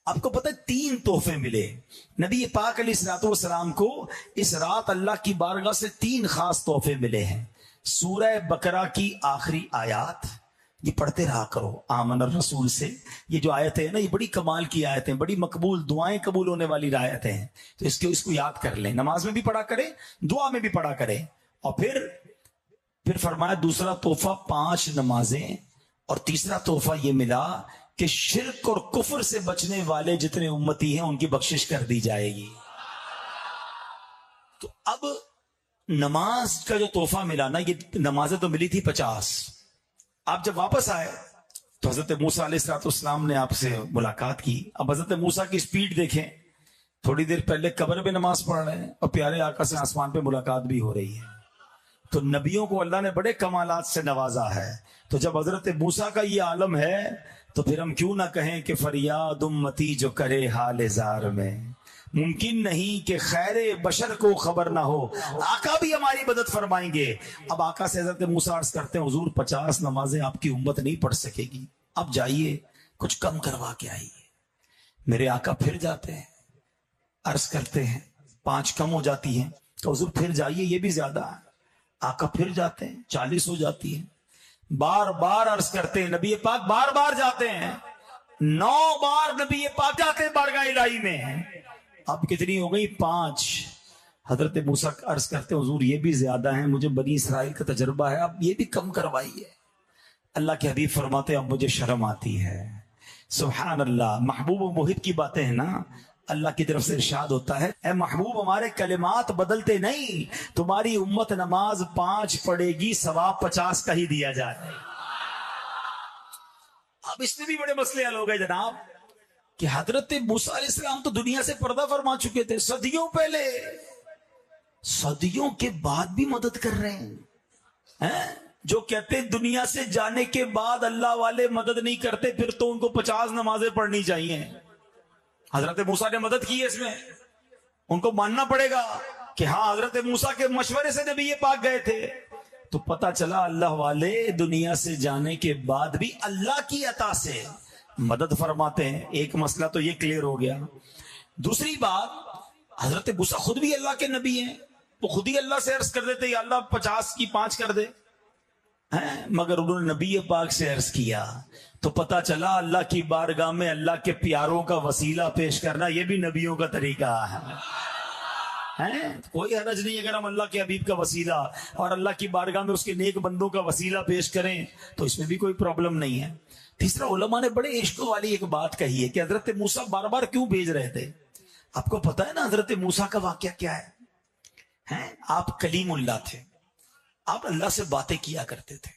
آپ کو پتہ ہے 3 تحفے ملے نبی پاک علیہ السلام کو اس رات اللہ کی بارگاہ سے 3 خاص تحفے ملے ہیں. سورہ بقرہ کی آخری آیات یہ پڑھتے رہا کرو آمن الرسول سے. یہ جو آیتیں ہیں نا یہ بڑی کمال کی آیتیں، بڑی مقبول دعائیں قبول ہونے والی آیتیں ہیں، تو اس کو یاد کر لیں، نماز میں بھی پڑھا کریں، دعا میں بھی پڑھا کریں. اور پھر فرمایا دوسرا تحفہ 5 نمازیں، اور تیسرا تحفہ یہ ملا کہ شرک اور کفر سے بچنے والے جتنے امتی ہیں ان کی بخشش کر دی جائے گی. تو اب نماز کا جو تحفہ ملا نا، یہ نمازیں تو ملی تھی 50. آپ جب واپس آئے تو حضرت موسیٰ علیہ السلام نے آپ سے ملاقات کی. اب حضرت موسیٰ کی سپیڈ دیکھیں، تھوڑی دیر پہلے قبر پہ نماز پڑھ رہے ہیں اور پیارے آقا سے آسمان پہ ملاقات بھی ہو رہی ہے. تو نبیوں کو اللہ نے بڑے کمالات سے نوازا ہے. تو جب حضرت موسیٰ کا یہ عالم ہے تو پھر ہم کیوں نہ کہیں کہ فریاد امتی جو کرے حال زار میں، ممکن نہیں کہ خیر بشر کو خبر نہ ہو، آقا بھی ہماری مدد فرمائیں گے. اب آقا سے حضرت موسیٰ عرض کرتے ہیں حضور 50 نمازیں آپ کی امت نہیں پڑھ سکے گی، اب جائیے کچھ کم کروا کے آئیے. میرے آقا پھر جاتے ہیں، عرض کرتے ہیں 5 کم ہو جاتی ہیں، تو حضور پھر جائیے یہ بھی زیادہ ہے. آقا پھر جاتے ہیں 40 ہو جاتی ہیں. بار بار عرض کرتے ہیں، نبی پاک بار بار جاتے ہیں، 9 بار نبی پاک جاتے ہیں بارگاہ الہی میں. اب کتنی ہو گئی؟ 5. حضرت موسیٰ عرض کرتے ہیں حضور یہ بھی زیادہ ہیں، مجھے بنی اسرائیل کا تجربہ ہے، اب یہ بھی کم کروائیے. اللہ کے حبیب فرماتے ہیں اب مجھے شرم آتی ہے. سبحان اللہ. محبوب و محب کی باتیں ہیں نا. اللہ کی طرف سے ارشاد ہوتا ہے اے محبوب ہمارے کلمات بدلتے نہیں، تمہاری امت نماز 5 پڑھے گی، ثواب 50 کا ہی دیا جائے. اب اس میں بھی بڑے مسئلے حل ہو گئے جناب کہ حضرت موسیٰ علیہ السلام تو دنیا سے پردہ فرما چکے تھے صدیوں پہلے، صدیوں کے بعد بھی مدد کر رہے ہیں. جو کہتے ہیں دنیا سے جانے کے بعد اللہ والے مدد نہیں کرتے، پھر تو ان کو 50 نمازیں پڑھنی چاہیے. حضرت موسیٰ نے مدد کی ہے، اس میں ان کو ماننا پڑے گا کہ ہاں حضرت موسیٰ کے مشورے سے نبی پاک گئے تھے. تو پتہ چلا اللہ والے دنیا سے جانے کے بعد بھی اللہ کی عطا سے مدد فرماتے ہیں. ایک مسئلہ تو یہ کلیئر ہو گیا. دوسری بات، حضرت موسیٰ خود بھی اللہ کے نبی ہیں، وہ خود ہی اللہ سے عرض کر دیتے یا اللہ 50 کی 5 کر دے، مگر انہوں نے نبی پاک سے عرض کیا. تو پتہ چلا اللہ کی بارگاہ میں اللہ کے پیاروں کا وسیلہ پیش کرنا یہ بھی نبیوں کا طریقہ ہے. کوئی حرج نہیں اگر ہم اللہ کے حبیب کا وسیلہ اور اللہ کی بارگاہ میں اس کے نیک بندوں کا وسیلہ پیش کریں تو اس میں بھی کوئی پرابلم نہیں ہے. تیسرا، علماء نے بڑے عشق والی ایک بات کہی ہے کہ حضرت موسیٰ بار بار کیوں بھیج رہے تھے. آپ کو پتا ہے نا حضرت موسیٰ کا واقعہ کیا ہے؟ آپ کلیم اللہ تھے، آپ اللہ سے باتیں کیا کرتے تھے،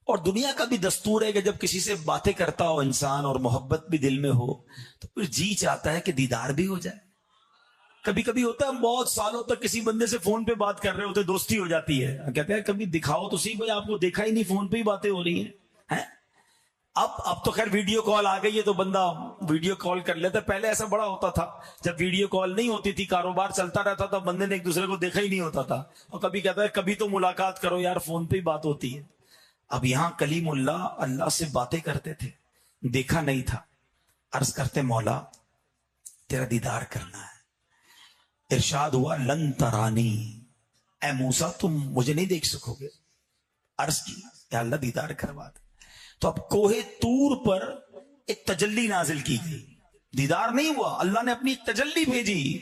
اور دنیا کا بھی دستور ہے کہ جب کسی سے باتیں کرتا ہو انسان اور محبت بھی دل میں ہو تو پھر جی چاہتا ہے کہ دیدار بھی ہو جائے. کبھی کبھی ہوتا ہے ہم بہت سالوں تک کسی بندے سے فون پہ بات کر رہے ہوتے، دوستی ہو جاتی ہے، کہتے ہیں کبھی دکھاؤ تو صحیح، بھائی آپ کو دیکھا ہی نہیں، فون پہ ہی باتیں ہو رہی ہیں. اب تو خیر ویڈیو کال آ گئی ہے تو بندہ ویڈیو کال کر لیتا ہے. پہلے ایسا بڑا ہوتا تھا جب ویڈیو کال نہیں ہوتی تھی، کاروبار چلتا رہتا تھا، بندے نے ایک دوسرے کو دیکھا ہی نہیں ہوتا تھا، اور کبھی کہتا ہے کبھی تو ملاقات کرو یار، فون پہ ہی بات ہوتی ہے. اب یہاں کلیم اللہ سے باتیں کرتے تھے، دیکھا نہیں تھا. عرض کرتے مولا تیرا دیدار کرنا ہے. ارشاد ہوا لن ترانی، اے موسیٰ تم مجھے نہیں دیکھ سکو گے. عرض کی یا اللہ دیدار کروا دے. تو اب کوہ طور پر ایک تجلی نازل کی گئی، دیدار نہیں ہوا، اللہ نے اپنی تجلی بھیجی.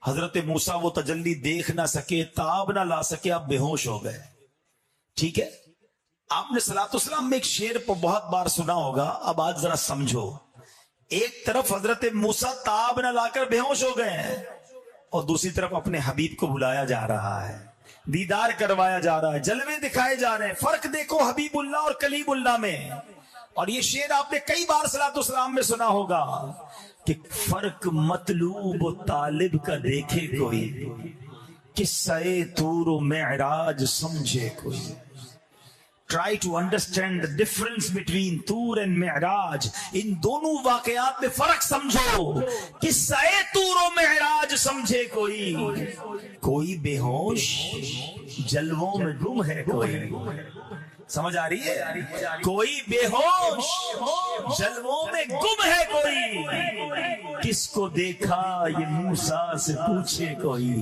حضرت موسیٰ وہ تجلی دیکھ نہ سکے، تاب نہ لا سکے، آپ بے ہوش ہو گئے. ٹھیک ہے، آپ نے صلاۃ والسلام میں ایک شعر پر بہت بار سنا ہوگا، اب آج ذرا سمجھو. ایک طرف حضرت موسیٰ تاب نہ لا کر بے ہوش ہو گئے ہیں، اور دوسری طرف اپنے حبیب کو بلایا جا رہا ہے، دیدار کروایا جا رہا ہے، جلوے دکھائے جا رہے ہیں. فرق دیکھو حبیب اللہ اور کلیم اللہ میں. اور یہ شعر آپ نے کئی بار صلاۃ والسلام میں سنا ہوگا کہ فرق مطلوب و طالب کا دیکھے کوئی، قصہ طور و معراج سمجھے کوئی. Try to understand the difference between طور and معراج. ان دونوں واقعات میں فرق سمجھو. قصہ طور و معراج سمجھے کوئی، کوئی بے ہوش جلووں میں گم ہے کوئی. سمجھ آ رہی ہے؟ کوئی بے ہوش جلووں میں گم ہے کوئی. کس کو دیکھا یہ موسیٰ سے پوچھے کوئی،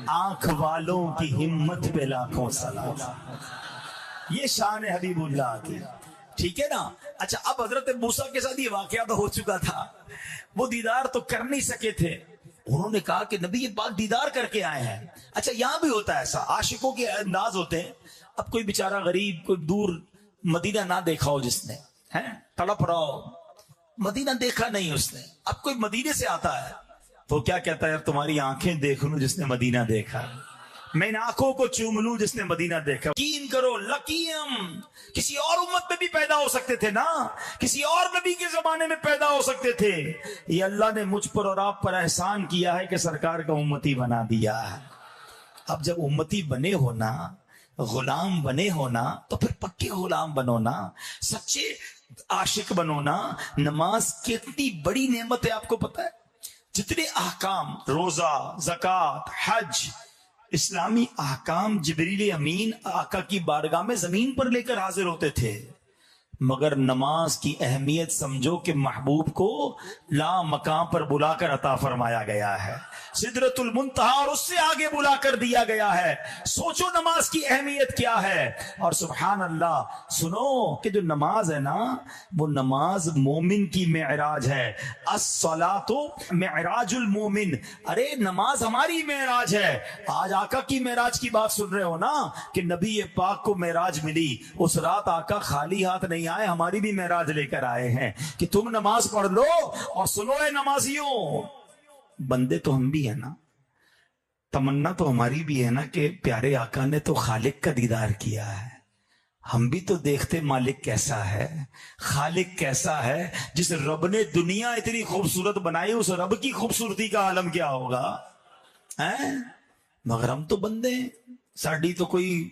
آنکھ والوں کی ہمت پہ لاکھوں سلام۔ یہ شان حبیب اللہ کی، ٹھیک ہے نا۔ اچھا اب حضرت موسیٰ کے ساتھ یہ واقعہ تو ہو چکا تھا، وہ دیدار تو کر نہیں سکے تھے، انہوں نے کہا کہ نبی یہ بات دیدار کر کے آئے ہیں۔ اچھا یہاں بھی ہوتا ہے ایسا، عاشقوں کے انداز ہوتے ہیں۔ اب کوئی بیچارہ غریب کوئی دور مدینہ نہ دیکھا ہو، جس نے تڑپ رہا ہو، مدینہ دیکھا نہیں اس نے، اب کوئی مدینے سے آتا ہے تو کیا کہتا ہے، تمہاری آنکھیں دیکھ لوں جس نے مدینہ دیکھا، میں ان آنکھوں کو چوم لوں جس نے مدینہ دیکھا۔ یقین کرو لقیم کسی اور امت میں بھی پیدا ہو سکتے تھے نا، کسی اور نبی کے زمانے میں پیدا ہو سکتے تھے، یہ اللہ نے مجھ پر اور آپ پر احسان کیا ہے کہ سرکار کا امتی بنا دیا ہے۔ اب جب امتی بنے ہونا، غلام بنے ہونا، تو پھر پکے غلام بنو نا، سچے عاشق بنو نا۔ نماز کتنی بڑی نعمت ہے آپ کو پتا ہے؟ جتنے احکام، روزہ، زکوٰۃ، حج، اسلامی احکام جبریل امین آقا کی بارگاہ میں زمین پر لے کر حاضر ہوتے تھے، مگر نماز کی اہمیت سمجھو کہ محبوب کو لا مقام پر بلا کر عطا فرمایا گیا ہے، سدرۃ المنتہا اور اس سے آگے بلا کر دیا گیا ہے۔ سوچو نماز کی اہمیت کیا ہے۔ اور سبحان اللہ، سنو کہ جو نماز ہے نا، وہ نماز مومن کی معراج ہے۔ الصلاۃ معراج المومن، ارے نماز ہماری معراج ہے۔ آج آقا کی معراج کی بات سن رہے ہو نا، کہ نبی پاک کو معراج ملی، اس رات آقا خالی ہاتھ نہیں آئے، ہماری بھی معراج لے کر آئے ہیں کہ تم نماز پڑھ لو۔ اور سنو اے نمازیوں، بندے تو ہم بھی ہیں نا، تمنا تو ہماری بھی ہے نا کہ پیارے آقا نے تو خالق کا دیدار کیا ہے، ہم بھی تو دیکھتے مالک کیسا ہے، خالق کیسا ہے۔ جس رب نے دنیا اتنی خوبصورت بنائی، اس رب کی خوبصورتی کا عالم کیا ہوگا، مگر ہم تو بندے ہیں، ساڑی تو کوئی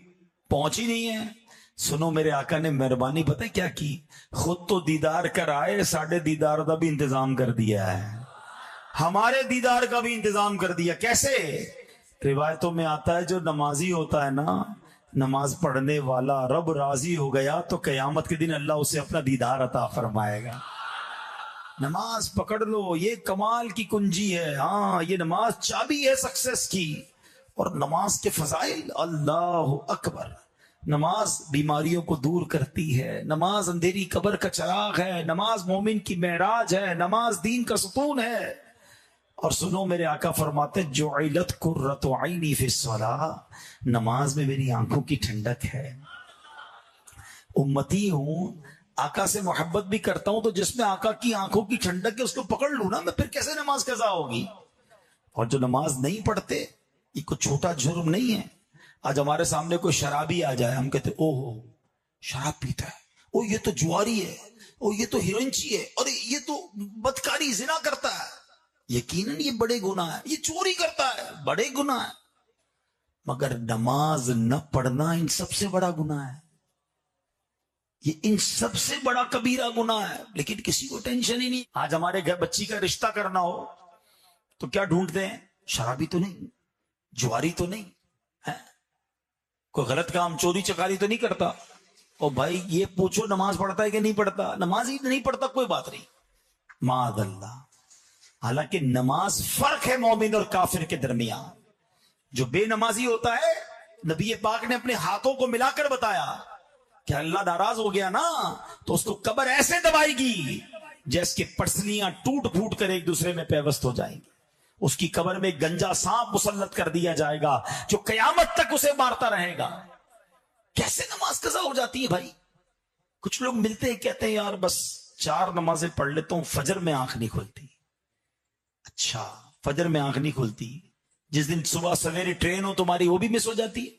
پہنچ ہی نہیں ہے۔ سنو میرے آقا نے مہربانی پتہ کیا کی، خود تو دیدار کر آئے، ساڑھے دیدار کا بھی انتظام کر دیا ہے، ہمارے دیدار کا بھی انتظام کر دیا۔ کیسے؟ روایتوں میں آتا ہے جو نمازی ہوتا ہے نا، نماز پڑھنے والا، رب راضی ہو گیا تو قیامت کے دن اللہ اسے اپنا دیدار عطا فرمائے گا۔ نماز پکڑ لو، یہ کمال کی کنجی ہے، ہاں یہ نماز چابی ہے سکسیس کی۔ اور نماز کے فضائل، اللہ اکبر، نماز بیماریوں کو دور کرتی ہے، نماز اندھیری قبر کا چراغ ہے، نماز مومن کی معراج ہے، نماز دین کا ستون ہے۔ اور سنو میرے آقا فرماتے جعلت قرۃ عینی فی الصلاۃ، نماز میں میری آنکھوں کی ٹھنڈک ہے۔ امتی ہوں، آقا سے محبت بھی کرتا ہوں، تو جس میں آقا کی آنکھوں کی ٹھنڈک ہے اس کو پکڑ لوں نا میں، پھر کیسے نماز قضا ہوگی؟ اور جو نماز نہیں پڑھتے، یہ کوئی چھوٹا جرم نہیں ہے۔ آج ہمارے سامنے کوئی شرابی آ جائے، ہم کہتے او ہو شراب پیتا ہے، او یہ تو جواری ہے، او یہ تو ہرنچی ہے، اور یہ تو بدکاری زنا کرتا ہے۔ یقیناً یہ بڑے گناہ ہے، یہ چوری کرتا ہے، بڑے گناہ ہے، مگر نماز نہ پڑھنا ان سب سے بڑا گناہ ہے، یہ ان سب سے بڑا کبیرہ گناہ ہے، لیکن کسی کو ٹینشن ہی نہیں۔ آج ہمارے گھر بچی کا رشتہ کرنا ہو تو کیا ڈھونڈتے ہیں؟ شرابی تو نہیں، جواری تو نہیں ہے، کوئی غلط کام چوری چکاری تو نہیں کرتا۔ او بھائی یہ پوچھو نماز پڑھتا ہے کہ نہیں پڑھتا، نماز ہی نہیں پڑھتا کوئی بات نہیں، معاذ اللہ۔ حالانکہ نماز فرق ہے مومن اور کافر کے درمیان۔ جو بے نمازی ہوتا ہے، نبی پاک نے اپنے ہاتھوں کو ملا کر بتایا کہ اللہ ناراض ہو گیا نا تو اس کو قبر ایسے دبائے گی جیسے کہ پسلیاں ٹوٹ پھوٹ کر ایک دوسرے میں پیوست ہو جائیں گی۔ اس کی قبر میں گنجا سانپ مسلط کر دیا جائے گا جو قیامت تک اسے مارتا رہے گا۔ کیسے نماز قضا ہو جاتی ہے بھائی؟ کچھ لوگ ملتے ہیں کہتے ہیں یار بس 4 نمازیں پڑھ لیتا ہوں، فجر میں آنکھ نہیں کھلتی۔ اچھا فجر میں آنکھ نہیں کھلتی، جس دن صبح سویرے ٹرین ہو تمہاری وہ بھی مس ہو جاتی ہے؟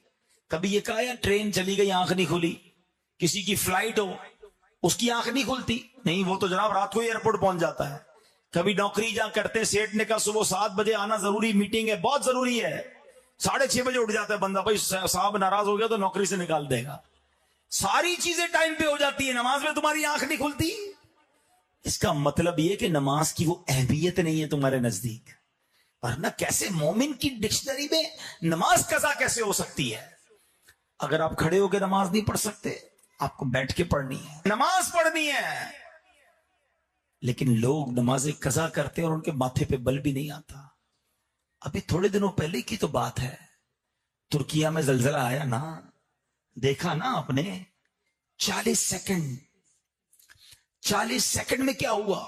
کبھی یہ کہا یا ٹرین چلی گئی آنکھ نہیں کھلی؟ کسی کی فلائٹ ہو اس کی آنکھ نہیں کھلتی؟ نہیں، وہ تو جناب رات کو ایئرپورٹ پہنچ جاتا ہے۔ کبھی نوکری جہاں کرتے سیٹ نے کہا صبح 7 بجے آنا ضروری، میٹنگ ہے بہت ضروری ہے، 6:30 بجے اٹھ جاتا ہے بندہ، بھائی صاحب ناراض ہو گیا تو نوکری سے نکال دے گا۔ ساری چیزیں ٹائم پہ ہو جاتی ہے، نماز میں تمہاری آنکھ نہیں کھلتی۔ اس کا مطلب یہ کہ نماز کی وہ اہمیت نہیں ہے تمہارے نزدیک، ورنہ کیسے مومن کی ڈکشنری میں نماز قضا کیسے ہو سکتی ہے؟ اگر آپ کھڑے ہو کے نماز نہیں پڑھ سکتے، آپ کو بیٹھ کے پڑھنی ہے، نماز پڑھنی ہے۔ لیکن لوگ نمازیں قضا کرتے ہیں اور ان کے ماتھے پہ بل بھی نہیں آتا. ابھی تھوڑے دنوں پہلے کی تو بات ہے، ترکیہ میں زلزلہ آیا نا، دیکھا نا آپ نے. 40 سیکنڈ میں کیا ہوا؟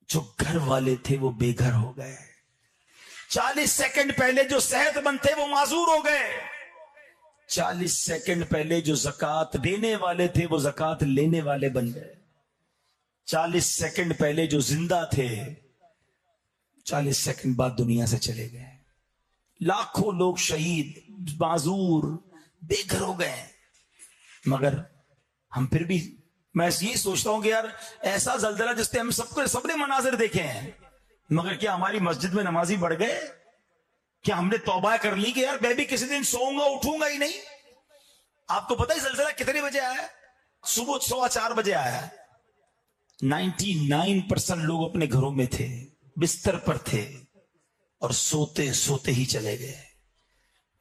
جو گھر والے تھے وہ بے گھر ہو گئے. 40 سیکنڈ پہلے جو صحت مند تھے وہ معذور ہو گئے. 40 سیکنڈ پہلے جو زکوٰۃ دینے والے تھے وہ زکوٰۃ لینے والے بن گئے. 40 سیکنڈ پہلے جو زندہ تھے 40 سیکنڈ بعد دنیا سے چلے گئے. لاکھوں لوگ شہید، معذور، بے گھر ہو گئے. مگر ہم پھر بھی، میں یہ سوچتا ہوں کہ یار ایسا زلزلہ جس سے ہم سب نے مناظر دیکھے ہیں، مگر کیا ہماری مسجد میں نمازی بڑھ گئے؟ کیا ہم نے توبہ کر لی کہ یار میں بھی کسی دن سوؤں گا اٹھوں گا ہی نہیں؟ آپ کو پتہ ہے زلزلہ کتنے بجے آیا؟ صبح 4:15 بجے آیا. 99% لوگ اپنے گھروں میں تھے، بستر پر تھے اور سوتے سوتے ہی چلے گئے.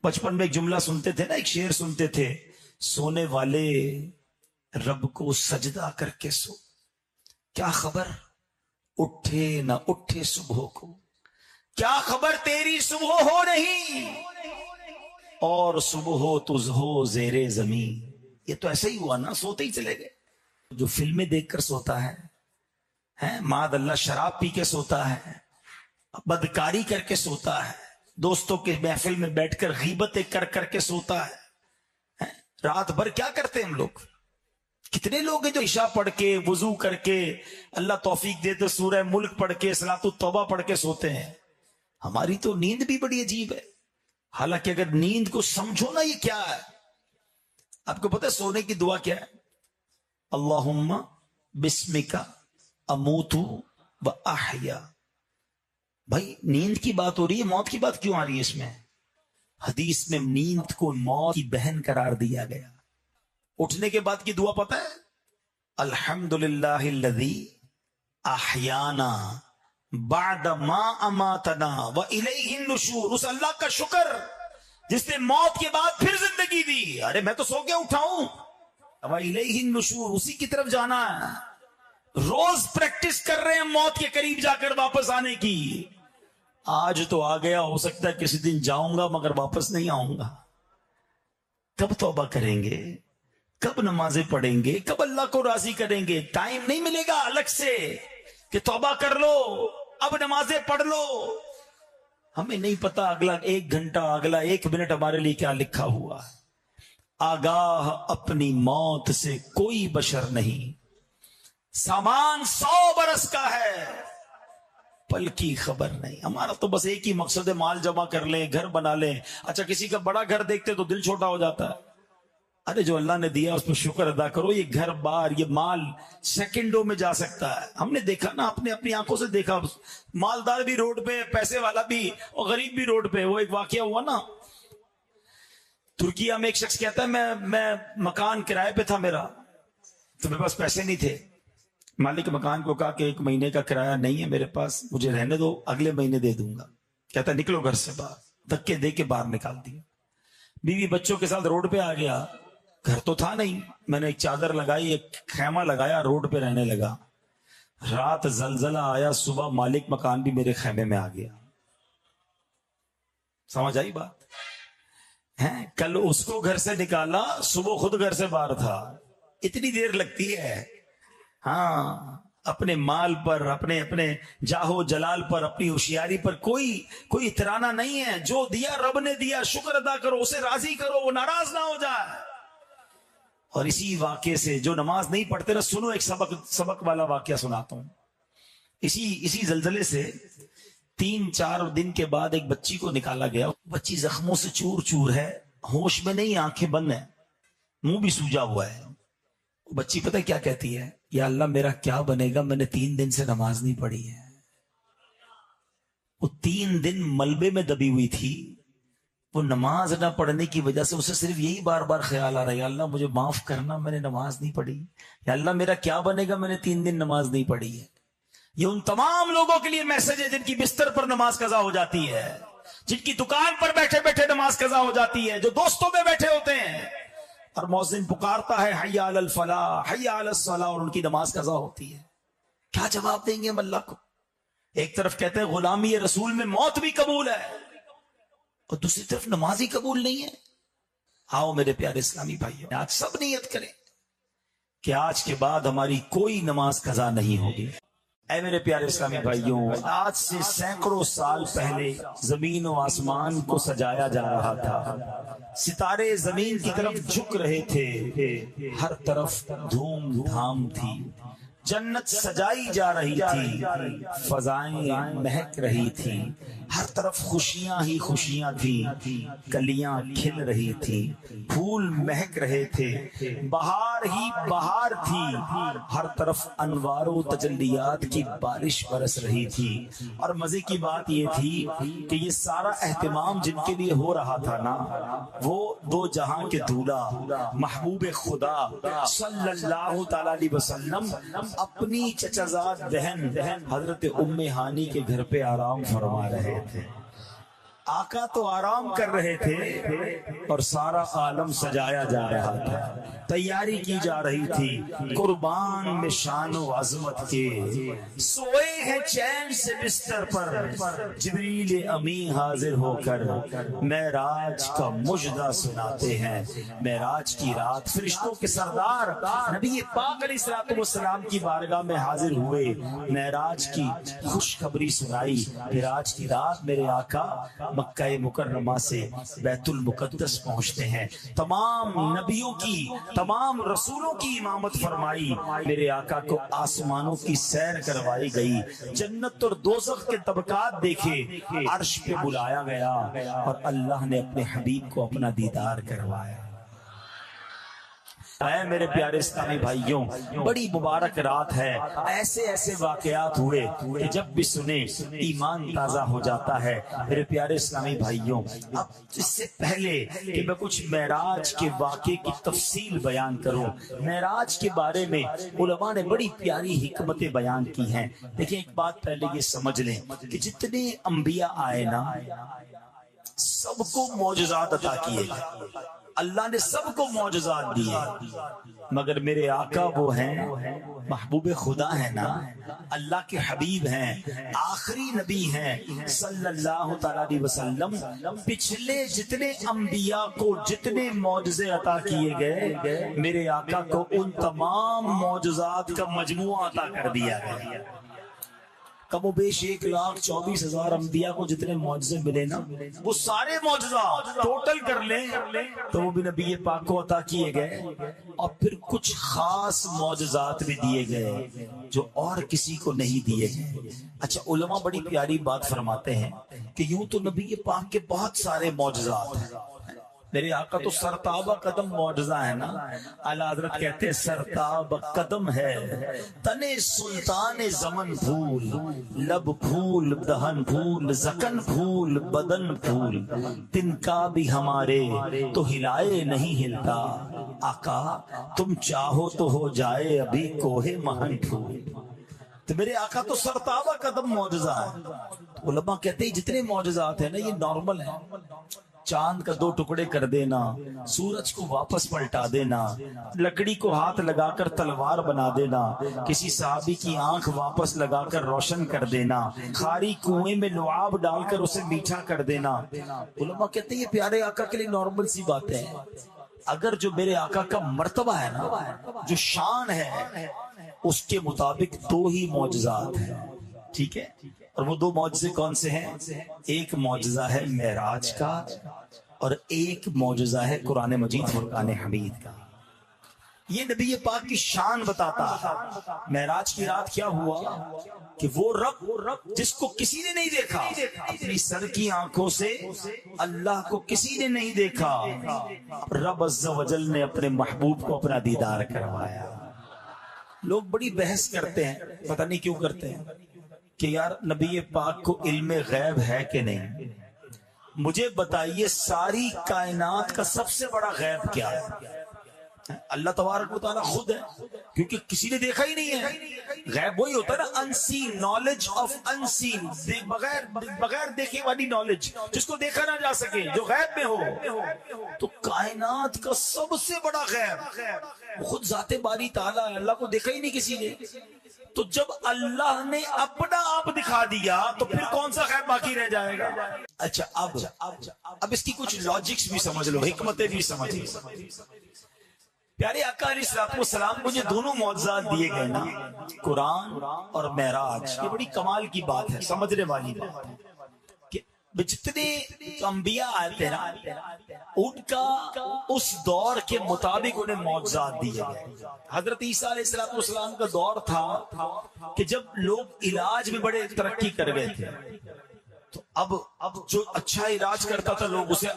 بچپن میں ایک جملہ سنتے تھے نا، ایک شعر سنتے تھے، سونے والے رب کو سجدہ کر کے سو، کیا خبر اٹھے نہ اٹھے صبح کو، کیا خبر تیری صبح ہو نہیں اور صبح ہو تجھ ہو زیر زمین. یہ تو ایسا ہی ہوا نا، سوتے ہی چلے گئے. جو فلمیں دیکھ کر سوتا ہے، معاذ اللہ شراب پی کے سوتا ہے، بدکاری کر کے سوتا ہے، دوستوں کے محفل میں بیٹھ کر غیبتیں کر کر کے سوتا ہے. رات بھر کیا کرتے ہیں ہم لوگ؟ کتنے لوگ ہیں جو عشاء پڑھ کے وضو کر کے اللہ توفیق دے تو سورہ ملک پڑھ کے صلاۃ التوبہ پڑھ کے سوتے ہیں. ہماری تو نیند بھی بڑی عجیب ہے. حالانکہ اگر نیند کو سمجھو نا یہ کیا ہے. آپ کو پتہ ہے سونے کی دعا کیا ہے؟ اللہم بسمک اموت و احیا. بھائی نیند کی بات ہو رہی ہے، موت کی بات کیوں آ رہی ہے اس میں؟ حدیث میں نیند کو موت کی بہن قرار دیا گیا. اٹھنے کے بعد کی دعا پتہ ہے؟ الحمدللہ الذی احیانا بعد ما اماتنا والیہ النشور. اس اللہ کا شکر جس نے موت کے بعد پھر زندگی دی. ارے میں تو سو کے اٹھا ہوں. والیہ النشور، اسی کی طرف جانا ہے. روز پریکٹس کر رہے ہیں موت کے قریب جا کر واپس آنے کی. آج تو آ گیا، ہو سکتا ہے کسی دن جاؤں گا مگر واپس نہیں آؤں گا. کب توبہ کریں گے؟ کب نمازیں پڑھیں گے؟ کب اللہ کو راضی کریں گے؟ ٹائم نہیں ملے گا الگ سے کہ توبہ کر لو، اب نمازیں پڑھ لو. ہمیں نہیں پتا اگلا 1 گھنٹہ، اگلا 1 منٹ ہمارے لیے کیا لکھا ہوا. آگاہ اپنی موت سے کوئی بشر نہیں، سامان 100 برس کا ہے، پل کی خبر نہیں. ہمارا تو بس ایک ہی مقصد ہے، مال جمع کر لیں، گھر بنا لیں. اچھا کسی کا بڑا گھر دیکھتے تو دل چھوٹا ہو جاتا ہے. ارے جو اللہ نے دیا اس پر شکر ادا کرو. یہ گھر بار، یہ مال سیکنڈوں میں جا سکتا ہے. ہم نے دیکھا نا، اپنی آنکھوں سے دیکھا، مالدار بھی روڈ پہ، پیسے والا بھی اور غریب بھی روڈ پہ. وہ ایک واقعہ ہوا نا ترکیہ میں، ایک شخص کہتا ہے میں مکان کرائے پہ تھا میرا، تو میرے پاس پیسے نہیں تھے. مالک مکان کو کہا کہ 1 مہینے کا کرایہ نہیں ہے میرے پاس، مجھے رہنے دو، اگلے مہینے دے دوں گا. کہتا نکلو گھر سے باہر. دھکے دے کے باہر نکال دیا. بیوی بچوں کے ساتھ روڈ پہ آ گیا. گھر تو تھا نہیں. میں نے ایک چادر لگائی، ایک خیمہ لگایا، روڈ پہ رہنے لگا. رات زلزلہ آیا، صبح مالک مکان بھی میرے خیمے میں آ گیا. سمجھ آئی بات؟ کل اس کو گھر سے نکالا، صبح خود گھر سے باہر تھا. اتنی دیر لگتی ہے. ہاں اپنے مال پر، اپنے جاہو جلال پر، اپنی ہوشیاری پر کوئی اترانا نہیں ہے. جو دیا رب نے دیا، شکر ادا کرو، اسے راضی کرو، وہ ناراض نہ ہو جائے. اور اسی واقعے سے جو نماز نہیں پڑھتے نا، سنو ایک سبق والا واقعہ سناتا ہوں. اسی زلزلے سے 3-4 دن کے بعد ایک بچی کو نکالا گیا. بچی زخموں سے چور چور ہے، ہوش میں نہیں، آنکھیں بند ہیں، منہ بھی سوجا ہوا ہے. بچی پتہ کیا کہتی ہے؟ یا اللہ میرا کیا بنے گا، میں نے 3 دن سے نماز نہیں پڑھی ہے. وہ 3 دن ملبے میں دبی ہوئی تھی. وہ نماز نہ پڑھنے کی وجہ سے اسے صرف یہی بار بار خیال آ رہا ہے، یا اللہ مجھے معاف کرنا، میں نے نماز نہیں پڑھی. یا اللہ میرا کیا بنے گا، میں نے 3 دن نماز نہیں پڑھی ہے. یہ ان تمام لوگوں کے لیے میسج ہے جن کی بستر پر نماز قضا ہو جاتی ہے، جن کی دکان پر بیٹھے بیٹھے نماز قضا ہو جاتی ہے، جو دوستوں میں بیٹھے ہوتے ہیں اور مؤذن پکارتا ہے حی علی الفلاح، حی علی الصلاح، اور ان کی نماز قضا ہوتی ہے. کیا جواب دیں گے ہم اللہ کو؟ ایک طرف کہتے ہیں غلامی رسول میں موت بھی قبول ہے، اور دوسری طرف نماز ہی قبول نہیں ہے۔ آؤ میرے پیارے اسلامی بھائیوں، آج سب نیت کریں کہ آج کے بعد ہماری کوئی نماز قضا نہیں ہوگی۔ اے میرے پیارے اسلامی بھائیوں، آج سے سینکڑوں سال پہلے زمین و آسمان کو سجایا جا رہا تھا، ستارے زمین کی طرف جھک رہے تھے، ہر طرف دھوم دھام تھی، جنت سجائی جا رہی تھی، فضائیں مہک رہی تھی، ہر طرف خوشیاں ہی خوشیاں تھی، کلیاں کھل رہی تھی، پھول مہک رہے تھے، بہار ہی بہار تھی، ہر طرف انوار و تجلیات کی بارش برس رہی تھی۔ اور مزے کی بات یہ تھی کہ یہ سارا اہتمام جن کے لیے ہو رہا تھا نا، وہ دو جہاں کے دولہا محبوب خدا صلی اللہ تعالی علیہ وسلم اپنی چچازاد بہن حضرت ام ہانی کے گھر پہ آرام فرما رہے تھے۔ آقا تو آرام کر رہے تھے اور سارا عالم سجایا جا رہا تھا، تیاری کی جا رہی تھی، قربان میں شان و عظمت کے سوئے ہیں چین سے بستر پر، جبریل امی حاضر ہو کر معراج کا مجدہ سناتے ہیں۔ معراج کی رات فرشتوں کے سردار نبی پاک علیہ الصلوۃ والسلام کی بارگاہ میں حاضر ہوئے، معراج کی خوشخبری سنائی۔ معراج کی رات میرے آقا مکہ مکرمہ سے بیت المقدس پہنچتے ہیں، تمام نبیوں کی تمام رسولوں کی امامت فرمائی، میرے آقا کو آسمانوں کی سیر کروائی گئی، جنت اور دوزخ کے طبقات دیکھے، عرش پہ بلایا گیا اور اللہ نے اپنے حبیب کو اپنا دیدار کروایا۔ اے میرے پیارے اسلامی بھائیوں، بڑی مبارک رات ہے، ایسے ایسے واقعات ہوئے کہ جب بھی سنے ایمان تازہ ہو جاتا ہے۔ میرے پیارے اسلامی بھائیوں، اب اس سے پہلے کہ میں کچھ معراج کے واقعے کی تفصیل بیان کروں، معراج کے بارے میں علماء نے بڑی پیاری حکمتیں بیان کی ہیں۔ دیکھیں، ایک بات پہلے یہ سمجھ لیں کہ جتنے انبیاء آئے نا، سب کو معجزات عطا کیے گئے، اللہ نے سب کو معجزات دیے، مگر میرے آقا وہ ہیں، محبوب خدا ہیں نا، اللہ کے حبیب ہیں، آخری نبی ہیں صلی اللہ تعالی علیہ وسلم۔ پچھلے جتنے انبیاء کو جتنے معجزے عطا کیے گئے، میرے آقا کو ان تمام معجزات کا مجموعہ عطا کر دیا گیا۔ کم و بیش 1,24,000 انبیاء کو جتنے معجزے ملے نا، وہ سارے معجزات ٹوٹل کر لیں تو وہ بھی نبی پاک کو عطا کیے گئے، اور پھر کچھ خاص معجزات بھی دیے گئے جو اور کسی کو نہیں دیے گئے۔ اچھا، علماء بڑی پیاری بات فرماتے ہیں کہ یوں تو نبی پاک کے بہت سارے معجزات ہیں، میرے آقا تو سرتابہ قدم معجزہ ہے نا، اعلیٰ حضرت کہتے ہیں سرتابہ قدم ہے، تنے سلطان زمن پھول، لب پھول دہن پھول، زکن پھول بدن پھول، تن کا بھی ہمارے تو ہلائے نہیں ہلتا، آقا تم چاہو تو ہو جائے ابھی کوہ مہن پھول۔ تو میرے آقا تو سرتابہ قدم معجزہ ہے۔ علماء کہتے ہیں جتنے معجزات ہیں نا، یہ نارمل ہیں، چاند کا 2 ٹکڑے کر دینا، سورج کو واپس پلٹا دینا، لکڑی کو ہاتھ لگا کر تلوار بنا دینا، کسی صحابی کی آنکھ واپس لگا کر روشن کر دینا، خاری کنویں میں لعاب ڈال کر اسے میٹھا کر دینا۔ علماء کہتے ہیں یہ پیارے آقا کے لیے نارمل سی بات ہے، اگر جو میرے آقا کا مرتبہ ہے نا، جو شان ہے، اس کے مطابق 2 ہی معجزات ہیں، ٹھیک ہے؟ اور وہ 2 معجزے کون سے ہیں؟ ایک معجزہ ہے معراج کا، اور ایک معجزہ ہے قرآن مجید فرقان حمید کا۔ یہ نبی پاک کی شان بتاتا ہے۔ معراج کی رات کیا ہوا کہ وہ رب جس کو کسی نے نہیں دیکھا، اپنی سر کی آنکھوں سے اللہ کو کسی نے نہیں دیکھا، رب عز و جل نے اپنے محبوب کو اپنا دیدار کروایا۔ لوگ بڑی بحث کرتے ہیں، پتہ نہیں کیوں کرتے ہیں، کہ یار نبی پاک کو علم غیب ہے کہ نہیں؟ مجھے بتائیے ساری کائنات کا سب سے بڑا غیب کیا ہے؟ اللہ تبارک و تعالیٰ خود ہے، کیونکہ کسی نے دیکھا ہی نہیں ہے۔ غیب وہی ہوتا ہے نا، انسین، نالج آف انسین، بغیر دیکھے والی نالج، جس کو دیکھا نہ جا سکے، جو غیب میں ہو۔ تو کائنات کا سب سے بڑا غیب خود ذات باری تعالیٰ ہے، اللہ کو دیکھا ہی نہیں کسی نے، تو جب اللہ نے اپنا آپ دکھا دیا تو پھر کون سا خیر باقی رہ جائے گا؟ اچھا اب اس کی کچھ لاجکس بھی سمجھ لو، حکمتیں بھی سمجھ لو۔ پیارے آقا علیہ الصلوۃ والسلام کو جو دونوں معجزات دیے گئے نا، قرآن اور معراج، یہ بڑی کمال کی بات ہے، سمجھنے والی بات ہے کہ جتنے انبیاء آئے تھے نا، ان کا اس دور کے مطابق انہیں معجزات دیے گئے۔ حضرت عیسیٰ علیہ السلام کا دور تھا کہ جب لوگ علاج میں بڑے ترقی کر گئے تھے، تو اب جو اچھا علاج کرتا تھا لوگ اسے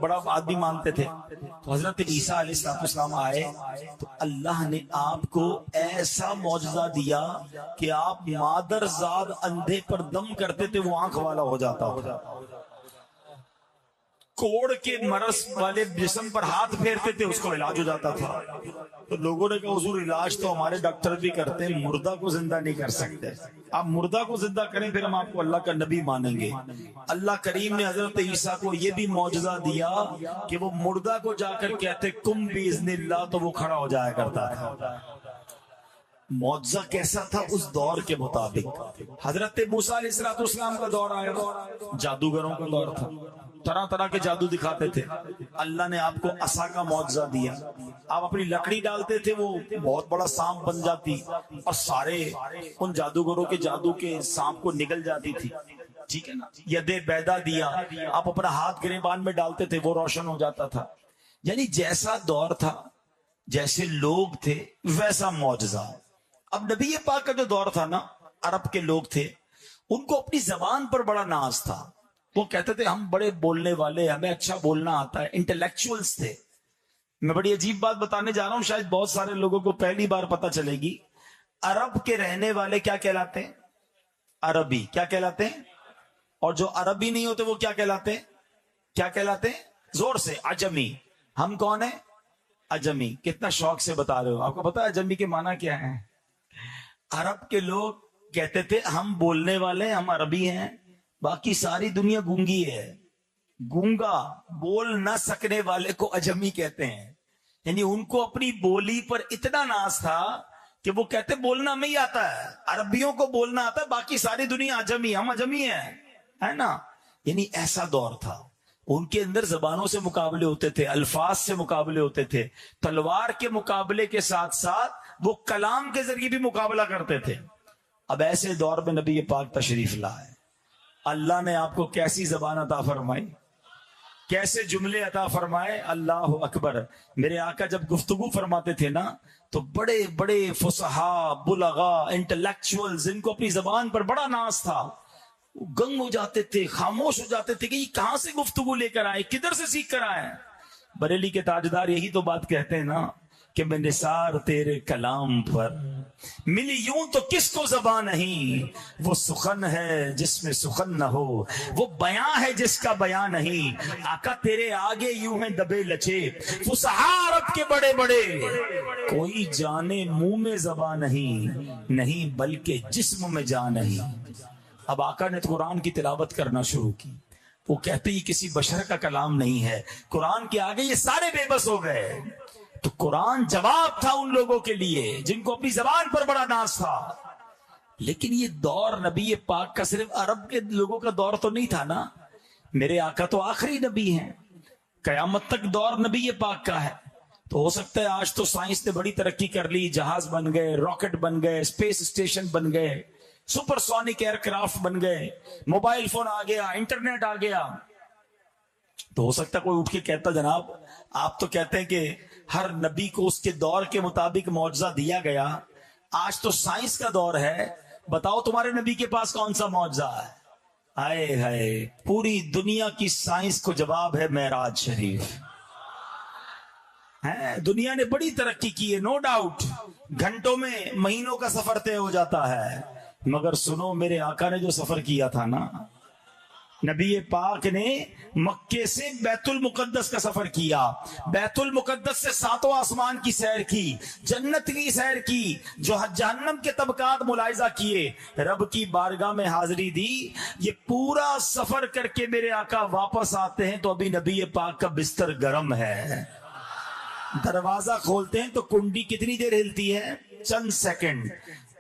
بڑا آدمی مانتے تھے۔ تو حضرت عیسیٰ علیہ السلام آئے تو اللہ نے آپ کو ایسا معجزہ دیا کہ آپ مادر زاد اندھے پر دم کرتے تھے، وہ آنکھ والا ہو جاتا تھا۔ کوڑ کے مرض والے جسم پر ہاتھ پھیرتے تھے، اس کو علاج ہو جاتا تھا۔ تو لوگوں نے کہا حضور علاج تو ہمارے ڈاکٹر بھی کرتے ہیں، مردہ کو زندہ نہیں کر سکتے، آپ مردہ کو زندہ کریں پھر ہم آپ کو اللہ کا نبی مانیں گے۔ اللہ کریم نے حضرت عیسیٰ کو یہ بھی معجزہ دیا کہ وہ مردہ کو جا کر کہتے کم باذن اللہ، تو وہ کھڑا ہو جایا کرتا تھا۔ معجزہ کیسا تھا اس دور کے مطابق۔ حضرت موسیٰ علیہ السلام کا دور آیا، جادوگروں کا دور تھا، طرح طرح کے جادو دکھاتے تھے۔ اللہ نے آپ کو عصا کا معجزہ دیا، آپ اپنی لکڑی ڈالتے تھے، وہ بہت بڑا سانپ بن جاتی اور سارے ان جادوگروں کے جادو کے سانپ کو نگل جاتی تھی، ٹھیک ہے نا۔ ید بیدا دیا، آپ اپنا ہاتھ گریبان میں ڈالتے تھے، وہ روشن ہو جاتا تھا۔ یعنی جیسا دور تھا، جیسے لوگ تھے، ویسا معجزہ۔ اب نبی پاک کا جو دور تھا نا، عرب کے لوگ تھے، ان کو اپنی زبان پر بڑا ناز تھا۔ وہ کہتے تھے ہم بڑے بولنے والے، ہمیں اچھا بولنا آتا ہے، انٹلیکچوئلز تھے۔ میں بڑی عجیب بات بتانے جا رہا ہوں، شاید بہت سارے لوگوں کو پہلی بار پتہ چلے گی۔ عرب کے رہنے والے کیا کہلاتے ہیں؟ عربی۔ کیا کہلاتے ہیں؟ اور جو عربی نہیں ہوتے وہ کیا کہلاتے ہیں؟ کیا کہلاتے ہیں؟ زور سے، عجمی۔ ہم کون ہیں؟ عجمی۔ کتنا شوق سے بتا رہے ہو، آپ کو پتا ہے عجمی کے معنی کیا ہے؟ عرب کے لوگ کہتے تھے ہم بولنے والے، ہم عربی ہیں، باقی ساری دنیا گونگی ہے۔ گونگا، بول نہ سکنے والے کو عجمی کہتے ہیں۔ یعنی ان کو اپنی بولی پر اتنا ناز تھا کہ وہ کہتے بولنا ہمیں ہی آتا ہے، عربیوں کو بولنا آتا ہے، باقی ساری دنیا عجمی، ہم عجمی ہیں، ہے نا۔ یعنی ایسا دور تھا، ان کے اندر زبانوں سے مقابلے ہوتے تھے، الفاظ سے مقابلے ہوتے تھے، تلوار کے مقابلے کے ساتھ ساتھ وہ کلام کے ذریعے بھی مقابلہ کرتے تھے۔ اب ایسے دور میں نبی پاک تشریف لائے، اللہ نے آپ کو کیسی زبان عطا فرمائی، کیسے جملے عطا فرمائے، اللہ اکبر۔ میرے آقا جب گفتگو فرماتے تھے نا تو بڑے بڑے فصحا، بلغا، انٹلیکچوئلز، ان کو اپنی زبان پر بڑا ناز تھا، وہ گنگ ہو جاتے تھے، خاموش ہو جاتے تھے کہ یہ کہاں سے گفتگو لے کر آئے، کدھر سے سیکھ کر آئے۔ بریلی کے تاجدار یہی تو بات کہتے ہیں نا کہ میں نثار تیرے کلام پر ملی یوں تو کس کو زبان نہیں، وہ سخن ہے جس میں سخن نہ ہو، وہ بیاں ہے جس کا بیاں نہیں، آقا تیرے آگے یوں ہیں دبے لچے، فصحا عرب کے بڑے بڑے، کوئی جانے منہ میں زبان نہیں بلکہ جسم میں جان نہیں۔ اب آقا نے قرآن کی تلاوت کرنا شروع کی، وہ کہتے ہی کسی بشر کا کلام نہیں ہے، قرآن کے آگے یہ سارے بے بس ہو گئے۔ تو قرآن جواب تھا ان لوگوں کے لیے جن کو اپنی زبان پر بڑا ناز تھا۔ لیکن یہ دور نبی پاک کا صرف عرب کے لوگوں کا دور تو نہیں تھا نا، میرے آقا تو آخری نبی ہیں، قیامت تک دور نبی پاک کا ہے۔ تو ہو سکتا ہے آج تو سائنس نے بڑی ترقی کر لی، جہاز بن گئے، راکٹ بن گئے، اسپیس اسٹیشن بن گئے، سپر سونک ایئر کرافٹ بن گئے، موبائل فون آ گیا، انٹرنیٹ آ گیا۔ تو ہو سکتا ہے کوئی اٹھ کے کہتا جناب آپ تو کہتے ہیں کہ ہر نبی کو اس کے دور کے مطابق معجزہ دیا گیا، آج تو سائنس کا دور ہے، بتاؤ تمہارے نبی کے پاس کون سا معجزہ ہے؟ آئے ہائے، پوری دنیا کی سائنس کو جواب ہے معراج شریف۔ دنیا نے بڑی ترقی کی ہے، نو ڈاؤٹ، گھنٹوں میں مہینوں کا سفر طے ہو جاتا ہے، مگر سنو میرے آقا نے جو سفر کیا تھا نا، نبی پاک نے مکے سے بیت المقدس کا سفر کیا، بیت المقدس سے 7 آسمان کی سیر کی، جنت کی سیر کی، جو جہنم کے طبقات ملاحظہ کیے، رب کی بارگاہ میں حاضری دی۔ یہ پورا سفر کر کے میرے آقا واپس آتے ہیں تو ابھی نبی پاک کا بستر گرم ہے، دروازہ کھولتے ہیں تو کنڈی کتنی دیر ہلتی ہے؟ چند سیکنڈ۔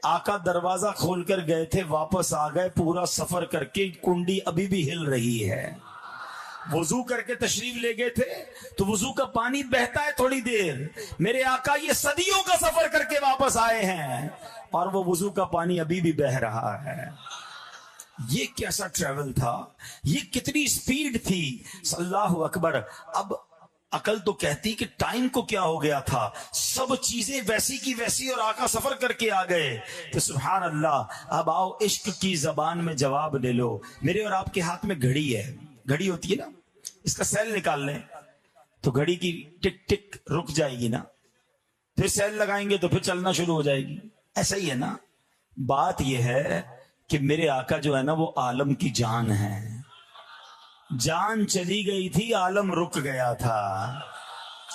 آقا دروازہ کھول کر گئے تھے، واپس آ گئے پورا سفر کر کے، کنڈی ابھی بھی ہل رہی ہے۔ وضو کر کے تشریف لے گئے تھے تو وضو کا پانی بہتا ہے تھوڑی دیر، میرے آقا یہ صدیوں کا سفر کر کے واپس آئے ہیں اور وہ وضو کا پانی ابھی بھی بہ رہا ہے۔ یہ کیسا ٹریول تھا، یہ کتنی سپیڈ تھی، اللہ اکبر۔ اب عقل تو کہتی کہ ٹائم کو کیا ہو گیا تھا، سب چیزیں ویسی کی ویسی اور آقا سفر کر کے آ گئے۔ تو سبحان اللہ، اب آؤ عشق کی زبان میں جواب لے لو۔ میرے اور آپ کے ہاتھ میں گھڑی ہے، گھڑی ہوتی ہے نا، اس کا سیل نکال لیں تو گھڑی کی ٹک ٹک رک جائے گی نا، پھر سیل لگائیں گے تو پھر چلنا شروع ہو جائے گی۔ ایسا ہی ہے نا، بات یہ ہے کہ میرے آقا جو ہے نا وہ عالم کی جان ہے، جان چلی گئی تھی عالم رک گیا تھا،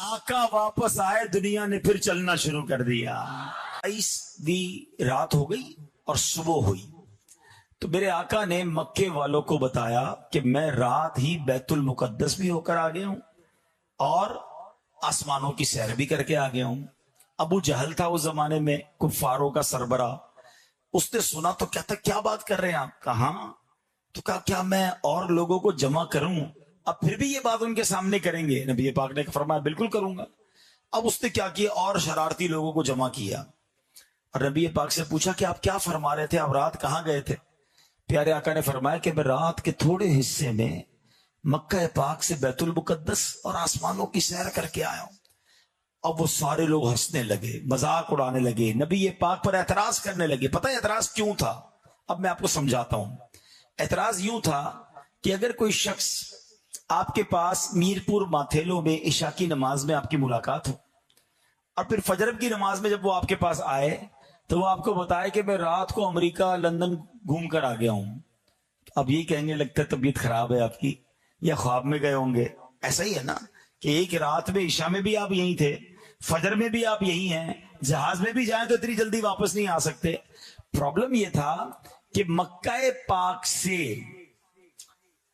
آقا واپس آئے دنیا نے پھر چلنا شروع کر دیا۔ 22ویں رات ہو گئی اور صبح ہوئی تو میرے آقا نے مکے والوں کو بتایا کہ میں رات ہی بیت المقدس بھی ہو کر آ گیا ہوں اور آسمانوں کی سیر بھی کر کے آ گیا ہوں۔ ابو جہل تھا اس زمانے میں کفاروں کا سربراہ، اس نے سنا تو کہتا کیا بات کر رہے ہیں آپ؟ کہاں؟ تو کہا کیا میں اور لوگوں کو جمع کروں؟ اب پھر بھی یہ بات ان کے سامنے کریں گے؟ نبی پاک نے فرمایا بالکل کروں گا۔ اب اس نے کیا کیا، اور شرارتی لوگوں کو جمع کیا اور نبی پاک سے پوچھا کہ آپ کیا فرما رہے تھے، آپ رات کہاں گئے تھے؟ پیارے آقا نے فرمایا کہ میں رات کے تھوڑے حصے میں مکہ پاک سے بیت المقدس اور آسمانوں کی سیر کر کے آیا ہوں۔ اب وہ سارے لوگ ہنسنے لگے، مذاق اڑانے لگے، نبی پاک پر اعتراض کرنے لگے۔ پتہ ہے اعتراض کیوں تھا؟ اب میں آپ کو سمجھاتا ہوں۔ اعتراض یوں تھا کہ اگر کوئی شخص آپ کے پاس میرپور ماتھیلو میں عشاء کی نماز میں آپ کی ملاقات ہو اور پھر فجر کی نماز میں جب وہ آپ کے پاس آئے تو وہ آپ کو بتائے کہ میں رات کو امریکہ لندن گھوم کر آ گیا ہوں، اب یہی کہیں گے لگتا ہے طبیعت خراب ہے آپ کی، یا خواب میں گئے ہوں گے۔ ایسا ہی ہے نا کہ ایک رات میں عشاء میں بھی آپ یہیں تھے، فجر میں بھی آپ یہی ہیں، جہاز میں بھی جائیں تو اتنی جلدی واپس نہیں آ سکتے۔ پرابلم یہ تھا کہ مکہ پاک سے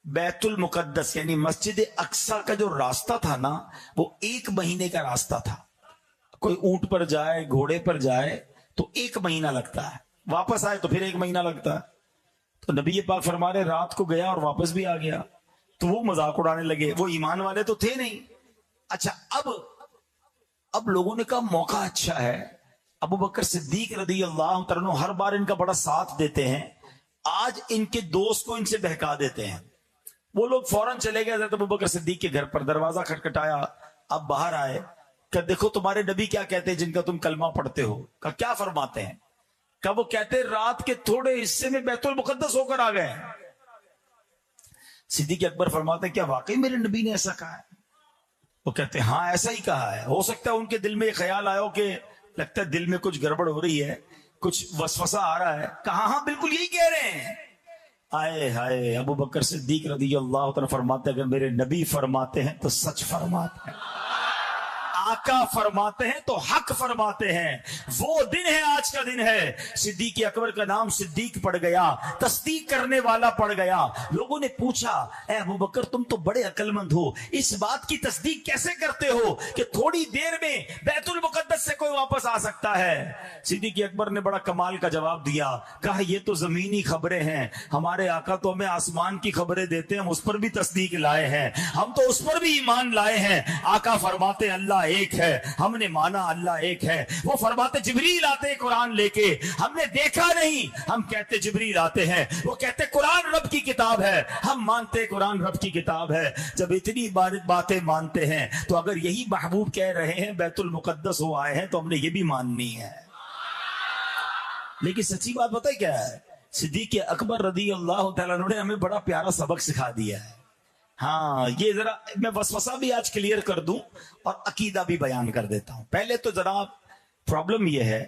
بیت المقدس یعنی مسجد اقصی کا جو راستہ تھا نا وہ 1 مہینے کا راستہ تھا۔ کوئی اونٹ پر جائے، گھوڑے پر جائے تو 1 مہینہ لگتا ہے، واپس آئے تو پھر 1 مہینہ لگتا ہے۔ تو نبی پاک فرما رہے رات کو گیا اور واپس بھی آ گیا، تو وہ مذاق اڑانے لگے، وہ ایمان والے تو تھے نہیں۔ اچھا اب لوگوں نے کہا موقع اچھا ہے، ابو بکر صدیق رضی اللہ تعالیٰ عنہ ہر بار ان کا بڑا ساتھ دیتے ہیں، آج ان کے دوست کو ان سے بہکا دیتے ہیں۔ وہ لوگ فوراً چلے گئے حضرت ابو بکر صدیق کے گھر پر، دروازہ کھٹکھٹایا، اب باہر آئے کہ دیکھو تمہارے نبی کیا کہتے ہیں جن کا تم کلمہ پڑھتے ہو؟ کہ کیا فرماتے ہیں؟ کہ وہ کہتے ہیں رات کے تھوڑے حصے میں بیت المقدس ہو کر آ گئے۔ صدیق اکبر فرماتے ہیں کیا واقعی میرے نبی نے ایسا کہا ہے؟ وہ کہتے ہیں ہاں ایسا ہی کہا ہے۔ ہو سکتا ہے ان کے دل میں یہ خیال آیا ہو کہ لگتا ہے دل میں کچھ گڑبڑ ہو رہی ہے، کچھ وسوسہ آ رہا ہے۔ کہا ہاں بالکل یہی کہہ رہے ہیں۔ آئے ہائے، ابو بکر صدیق رضی اللہ تعالیٰ فرماتے ہیں اگر میرے نبی فرماتے ہیں تو سچ فرماتے ہیں، آقا فرماتے ہیں تو حق فرماتے ہیں۔ وہ دن ہے، آج کا دن ہے۔ صدیق اکبر کا نام صدیق پڑ گیا، تصدیق کرنے والا پڑ گیا۔ لوگوں نے پوچھا اے ابو بکر تم تو بڑے عقل مند ہو، اس بات کی تصدیق کیسے کرتے ہو کہ تھوڑی دیر میں بیت المقدس سے کوئی واپس آ سکتا ہے؟ صدیق اکبر نے بڑا کمال کا جواب دیا، کہا یہ تو زمینی خبریں ہیں، ہمارے آقا تو ہمیں آسمان کی خبریں دیتے ہیں، ہم اس پر بھی تصدیق لائے ہیں، ہم تو اس پر بھی ایمان لائے ہیں۔ آقا فرماتے اللہ ایک ہے، ہم نے مانا اللہ ایک ہے۔ وہ فرماتے جبریل آتے قرآن لے کے، ہم نے دیکھا نہیں، ہم کہتے جبریل آتے ہیں، وہ کہتے قرآن رب کی کتاب ہے، ہم مانتے قرآن رب کی کتاب ہے۔ جب اتنی باتیں مانتے ہیں تو اگر یہی محبوب کہہ رہے ہیں بیت المقدس ہو آئے ہیں تو ہم نے یہ بھی ماننی ہے۔ لیکن سچی بات پتہ ہے کیا ہے؟ صدیق اکبر رضی اللہ تعالیٰ عنہ نے ہمیں بڑا پیارا سبق سکھا دیا ہے۔ ہاں یہ ذرا میں وسوسہ بھی آج کلیئر کر دوں اور عقیدہ بھی بیان کر دیتا ہوں۔ پہلے تو ذرا پرابلم یہ ہے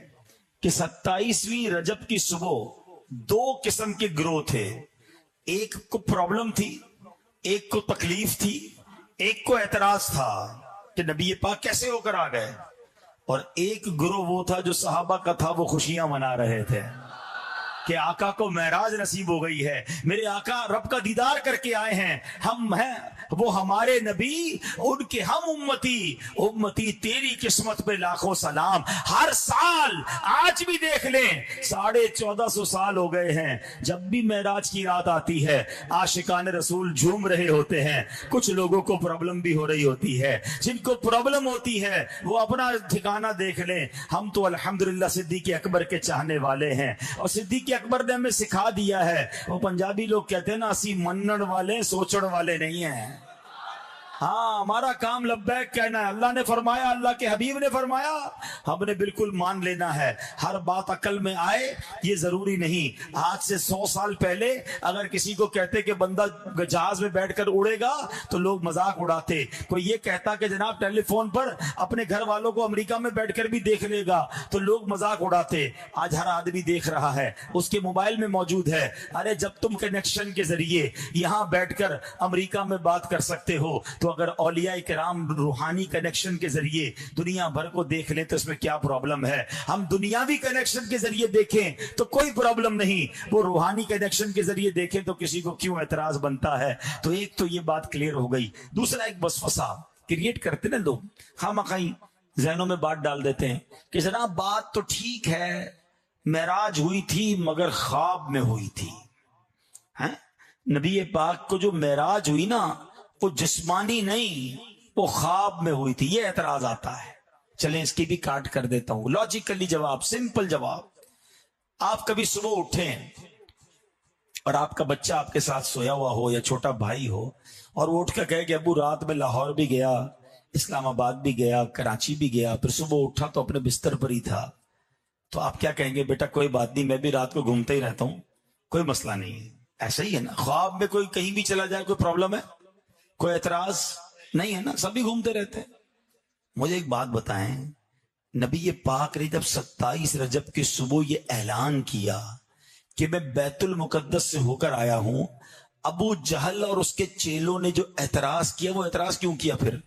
کہ 27ویں رجب کی صبح 2 قسم کے گروہ تھے، ایک کو پرابلم تھی، ایک کو تکلیف تھی، ایک کو اعتراض تھا کہ نبی پاک کیسے ہو کر آ گئے، اور ایک گروہ وہ تھا جو صحابہ کا تھا، وہ خوشیاں منا رہے تھے۔ کہ آقا کو معراج نصیب ہو گئی ہے, میرے آقا رب کا دیدار کر کے آئے ہیں, ہم ہیں وہ ہمارے نبی, ان کے ہم امتی, امتی تیری قسمت پہ لاکھوں سلام. ہر سال آج بھی دیکھ لیں 1450 سال ہو گئے ہیں, جب بھی معراج کی رات آتی ہے عاشقان رسول جھوم رہے ہوتے ہیں. کچھ لوگوں کو پرابلم بھی ہو رہی ہوتی ہے, جن کو پرابلم ہوتی ہے وہ اپنا ٹھکانہ دیکھ لیں. ہم تو الحمدللہ صدیق اکبر کے چاہنے والے ہیں, اور صدیق اکبر نے ہمیں سکھا دیا ہے. وہ پنجابی لوگ کہتے ہیں نا, اسی منن والے سوچن والے نہیں ہیں. ہاں, ہمارا کام لبیک کہنا ہے. اللہ نے فرمایا, اللہ کے حبیب نے فرمایا, ہم نے بالکل مان لینا ہے. ہر بات عقل میں آئے یہ ضروری نہیں. آج سے 100 سال پہلے اگر کسی کو کہتے کہ بندہ جہاز میں بیٹھ کر اڑے گا تو لوگ مذاق اڑاتے. کوئی یہ کہتا کہ جناب ٹیلی فون پر اپنے گھر والوں کو امریکہ میں بیٹھ کر بھی دیکھ لے گا تو لوگ مذاق اڑاتے. آج ہر آدمی دیکھ رہا ہے, اس کے موبائل میں موجود ہے. ارے جب تم کنیکشن کے ذریعے یہاں بیٹھ کر امریکہ میں بات کر سکتے ہو تو اگر اولیاء کرام روحانی کنیکشن کے ذریعے دنیا بھر کو دیکھ لیں تو اس میں کیا پرابلم ہے؟ ہم دنیاوی کنیکشن کے ذریعے دیکھیں تو کوئی پرابلم نہیں, وہ روحانی کنیکشن کے ذریعے دیکھیں تو کسی کو کیوں اعتراض بنتا ہے؟ تو ایک تو یہ بات کلیئر ہو گئی. دوسرا, ایک وسوسہ کریٹ کرتے نا لوگ, خامخواہ ذہنوں میں بات ڈال دیتے ہیں کہ جناب بات تو ٹھیک ہے, معراج ہوئی تھی مگر خواب میں ہوئی تھی. نبی پاک کو جو معراج ہوئی نا وہ جسمانی نہیں, وہ خواب میں ہوئی تھی. یہ اعتراض آتا ہے. چلیں اس کی بھی کاٹ کر دیتا ہوں. لاجیکلی جواب, سمپل جواب. آپ کبھی صبح اٹھیں اور آپ کا بچہ آپ کے ساتھ سویا ہوا ہو یا چھوٹا بھائی ہو, اور وہ اٹھ کر کہے کہ ابو رات میں لاہور بھی گیا, اسلام آباد بھی گیا, کراچی بھی گیا, پھر صبح اٹھا تو اپنے بستر پر ہی تھا, تو آپ کیا کہیں گے؟ بیٹا کوئی بات نہیں, میں بھی رات کو گھومتا ہی رہتا ہوں, کوئی مسئلہ نہیں ہے. ایسا ہی ہے نا, خواب میں کوئی کہیں بھی چلا جائے کوئی پرابلم ہے؟ کوئی اعتراض نہیں ہے نا, سبھی گھومتے رہتے ہیں. مجھے ایک بات بتائیں, نبی پاک نے جب 27 رجب کی صبح یہ اعلان کیا کہ میں بیت المقدس سے ہو کر آیا ہوں, ابو جہل اور اس کے چیلوں نے جو اعتراض کیا, وہ اعتراض کیوں کیا؟ پھر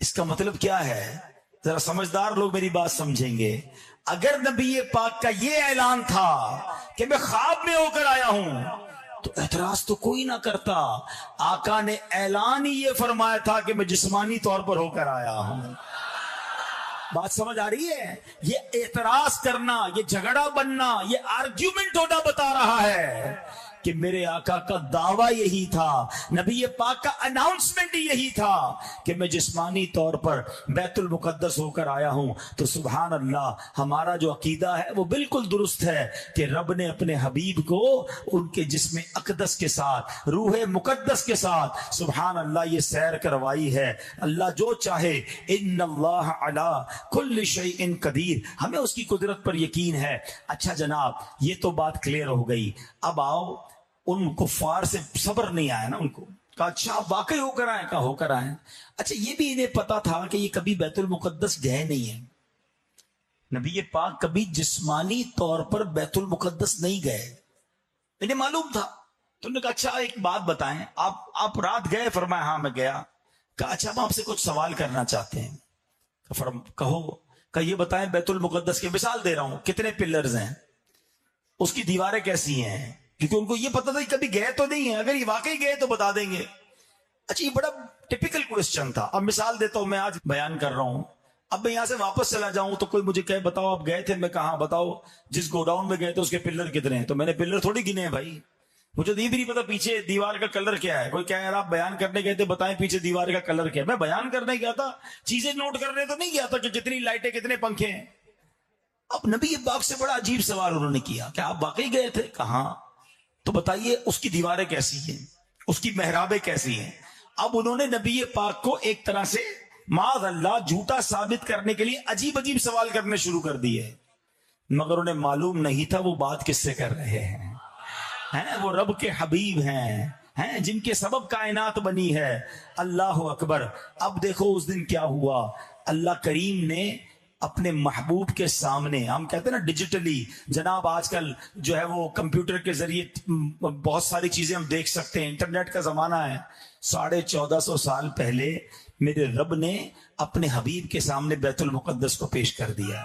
اس کا مطلب کیا ہے؟ ذرا سمجھدار لوگ میری بات سمجھیں گے. اگر نبی پاک کا یہ اعلان تھا کہ میں خواب میں ہو کر آیا ہوں تو اعتراض تو کوئی نہ کرتا. آقا نے اعلان ہی یہ فرمایا تھا کہ میں جسمانی طور پر ہو کر آیا ہوں. بات سمجھ آ رہی ہے؟ یہ اعتراض کرنا, یہ جھگڑا بننا, یہ آرگیومنٹ ہونا بتا رہا ہے کہ میرے آقا کا دعویٰ یہی تھا, نبی پاک کا اناؤنسمنٹ یہی تھا کہ میں جسمانی طور پر بیت المقدس ہو کر آیا ہوں. تو سبحان اللہ, ہمارا جو عقیدہ ہے وہ بالکل درست ہے کہ رب نے اپنے حبیب کو ان کے جسم اقدس کے ساتھ, روح مقدس کے ساتھ, سبحان اللہ, یہ سیر کروائی ہے. اللہ جو چاہے, ان اللہ علی کل شیء قدیر, ہمیں اس کی قدرت پر یقین ہے. اچھا جناب, یہ تو بات کلیئر ہو گئی. اب آؤ, ان کفار سے صبر نہیں آیا نا, ان کو کہا اچھا آپ واقعی ہو کر آئے؟ کہا ہو کر آئے. اچھا یہ بھی انہیں پتا تھا کہ یہ کبھی بیت المقدس گئے نہیں ہیں, نبی پاک کبھی جسمانی طور پر بیت المقدس نہیں گئے, انہیں معلوم تھا. تو انہوں نے کہا اچھا ایک بات بتائیں, آپ رات گئے؟ فرمایا ہاں میں گیا. کہا اچھا ہم آپ سے کچھ سوال کرنا چاہتے ہیں. کہو. کہ یہ بتائیں بیت المقدس کی مثال دے رہا ہوں, کتنے پلرز ہیں, اس کی دیواریں کیسی ہیں؟ کیونکہ ان کو یہ پتا تھا کہ کبھی گئے تو نہیں ہے, اگر یہ واقعی گئے تو بتا دیں گے. اچھا یہ بڑا ٹپیکل کوسچن تھا. اب مثال دیتا ہوں, میں آج بیان کر رہا ہوں, اب میں یہاں سے واپس چلا جاؤں تو کوئی مجھے کہے بتاؤ آپ گئے تھے؟ میں کہاں, بتاؤ جس گوڈاؤن میں گئے تھے اس کے پلر کتنے ہیں؟ تو میں نے پلر تھوڑی گنے ہیں بھائی, مجھے یہ بھی نہیں پتا پیچھے دیوار کا کلر کیا ہے. کوئی کہہ یار آپ بیان کرنے گئے تھے, بتائیں پیچھے دیوار کا کلر کیا ہے. میں بیان کرنے گیا تھا, چیزیں نوٹ کرنے تو نہیں گیا تھا کہ کتنی لائٹیں, کتنے پنکھے ہیں. اب نبی پاک سے بڑا عجیب سوال انہوں نے کیا کہ آپ واقعی گئے تھے؟ کہاں. تو بتائیے اس کی دیواریں کیسی ہیں, اس کی محرابیں کیسی ہیں. اب انہوں نے نبی پاک کو ایک طرح سے معاذ اللہ جھوٹا ثابت کرنے کے لیے عجیب عجیب سوال کرنے شروع کر دیے, مگر انہیں معلوم نہیں تھا وہ بات کس سے کر رہے ہیں. وہ رب کے حبیب ہیں جن کے سبب کائنات بنی ہے. اللہ اکبر. اب دیکھو اس دن کیا ہوا, اللہ کریم نے اپنے محبوب کے سامنے, ہم کہتے ہیں نا ڈیجیٹلی, جناب آج کل جو ہے وہ کمپیوٹر کے ذریعے بہت ساری چیزیں ہم دیکھ سکتے ہیں, انٹرنیٹ کا زمانہ ہے. 1450 سال پہلے میرے رب نے اپنے حبیب کے سامنے بیت المقدس کو پیش کر دیا.